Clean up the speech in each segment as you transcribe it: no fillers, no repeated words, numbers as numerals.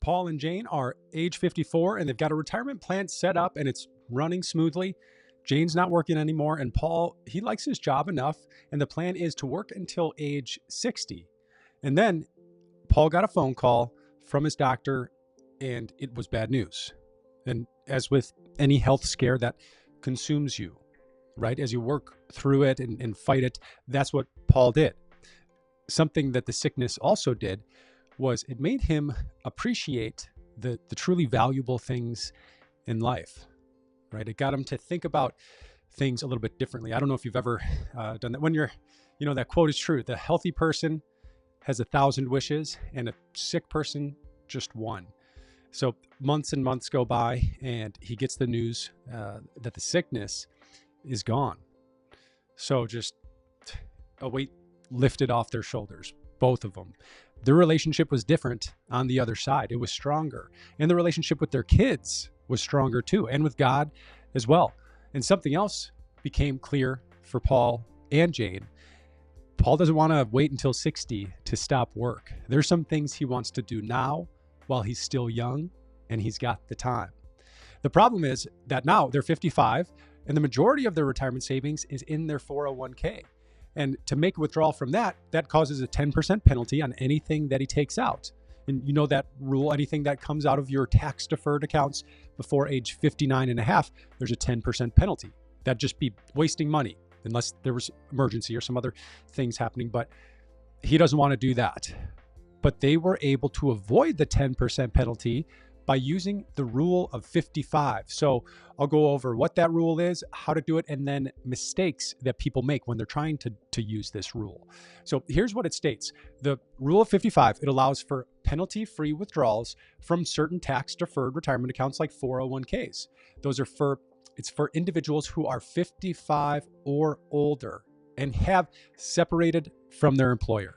Paul and Jane are age 54 and they've got a retirement plan set up and it's running smoothly. Jane's not working anymore, and Paul, he likes his job enough, and the plan is to work until age 60. And then Paul got a phone call from his doctor, and it was bad news. And as with any health scare that consumes you, right? As you work through it and fight it, that's what Paul did. Something that the sickness also did was it made him appreciate the truly valuable things in life, right? It got him to think about things a little bit differently. I don't know if you've ever done that. When that quote is true. The healthy person has 1,000 wishes and a sick person just one. So months and months go by and he gets the news that the sickness is gone. So just a weight lifted off their shoulders, both of them. Their relationship was different on the other side. It was stronger. And the relationship with their kids was stronger too, and with God as well. And something else became clear for Paul and Jane. Paul doesn't want to wait until 60 to stop work. There's some things he wants to do now while he's still young and he's got the time. The problem is that now they're 55 and the majority of their retirement savings is in their 401k. And to make a withdrawal from that causes a 10% penalty on anything that he takes out. And you know that rule, anything that comes out of your tax deferred accounts before age 59 and a half, there's a 10% penalty. That'd just be wasting money unless there was emergency or some other things happening. But he doesn't want to do that. But they were able to avoid the 10% penalty by using the rule of 55. So I'll go over what that rule is, how to do it, and then mistakes that people make when they're trying to use this rule. So here's what it states. The rule of 55, it allows for penalty-free withdrawals from certain tax-deferred retirement accounts like 401ks. It's for individuals who are 55 or older and have separated from their employer.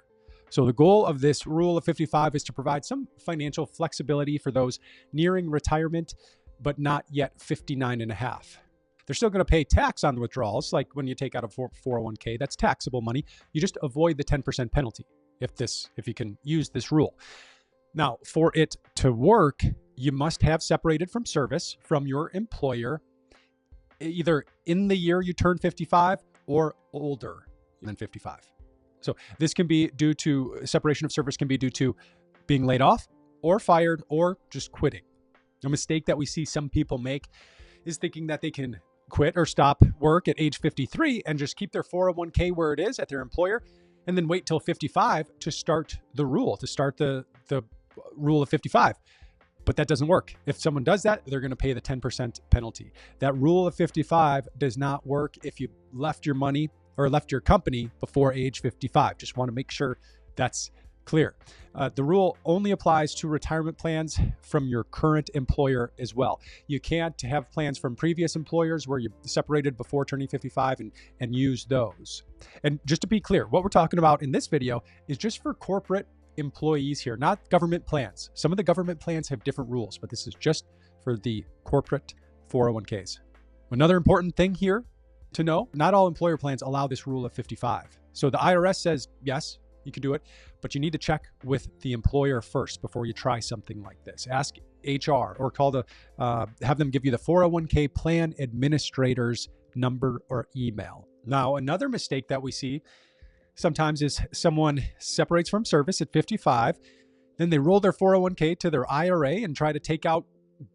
So the goal of this rule of 55 is to provide some financial flexibility for those nearing retirement, but not yet 59 and a half. They're still going to pay tax on the withdrawals, like when you take out a 401k, that's taxable money. You just avoid the 10% penalty if you can use this rule. Now, for it to work, you must have separated from service from your employer, either in the year you turn 55 or older than 55. So this can be due to separation of service, can be due to being laid off or fired or just quitting. A mistake that we see some people make is thinking that they can quit or stop work at age 53 and just keep their 401k where it is at their employer and then wait till 55 to start the rule rule of 55. But that doesn't work. If someone does that, they're going to pay the 10% penalty. That rule of 55 does not work if you left your money or left your company before age 55. Just want to make sure that's clear. The rule only applies to retirement plans from your current employer as well. You can't have plans from previous employers where you separated before turning 55 and use those. And just to be clear, what we're talking about in this video is just for corporate employees here, not government plans. Some of the government plans have different rules, but this is just for the corporate 401ks. Another important thing here to know, not all employer plans allow this rule of 55. So the IRS says, yes, you can do it, but you need to check with the employer first before you try something like this. Ask HR or have them give you the 401k plan administrator's number or email. Now, another mistake that we see sometimes is someone separates from service at 55, then they roll their 401k to their IRA and try to take out,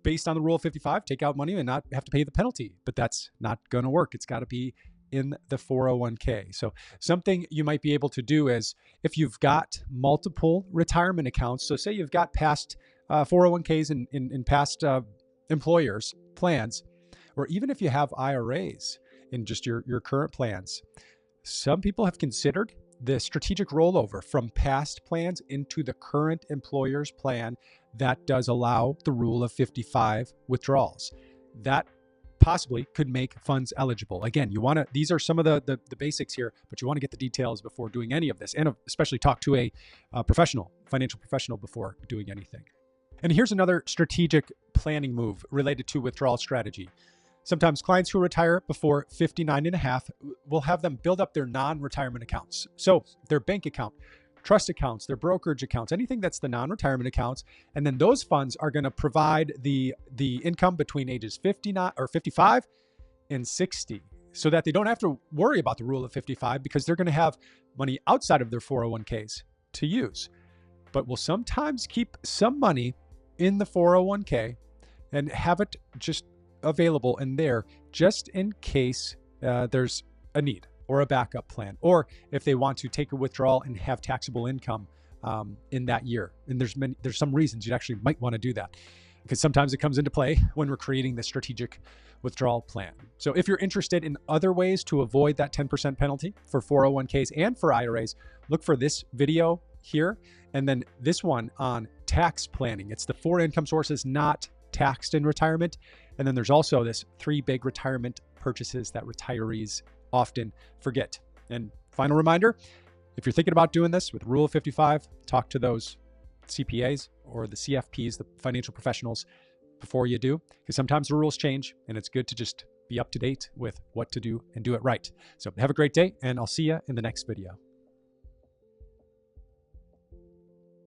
based on the rule of 55, take out money and not have to pay the penalty. But that's not going to work. It's got to be in the 401k. So something you might be able to do is if you've got multiple retirement accounts, so say you've got past 401ks in past employers' plans, or even if you have IRAs in just your current plans, some people have considered the strategic rollover from past plans into the current employer's plan that does allow the rule of 55 withdrawals. That possibly could make funds eligible. Again, these are some of the basics here, but you want to get the details before doing any of this, and especially talk to a financial professional before doing anything. And here's another strategic planning move related to withdrawal strategy. Sometimes clients who retire before 59 and a half will have them build up their non-retirement accounts. So their bank account trust accounts, their brokerage accounts, anything that's the non-retirement accounts. And then those funds are going to provide the income between ages 59 or 55 and 60, so that they don't have to worry about the rule of 55, because they're going to have money outside of their 401ks to use. But we'll sometimes keep some money in the 401k and have it just available in there just in case there's a need or a backup plan, or if they want to take a withdrawal and have taxable income in that year. And there's some reasons you actually might want to do that, because sometimes it comes into play when we're creating the strategic withdrawal plan. So if you're interested in other ways to avoid that 10% penalty for 401ks and for IRAs, look for this video here, and then this one on tax planning. It's the 4 income sources not taxed in retirement. And then there's also this 3 big retirement purchases that retirees often forget. And final reminder, if you're thinking about doing this with Rule of 55, talk to those CPAs or the CFPs, the financial professionals, before you do, because sometimes the rules change and it's good to just be up to date with what to do and do it right. So have a great day, and I'll see you in the next video.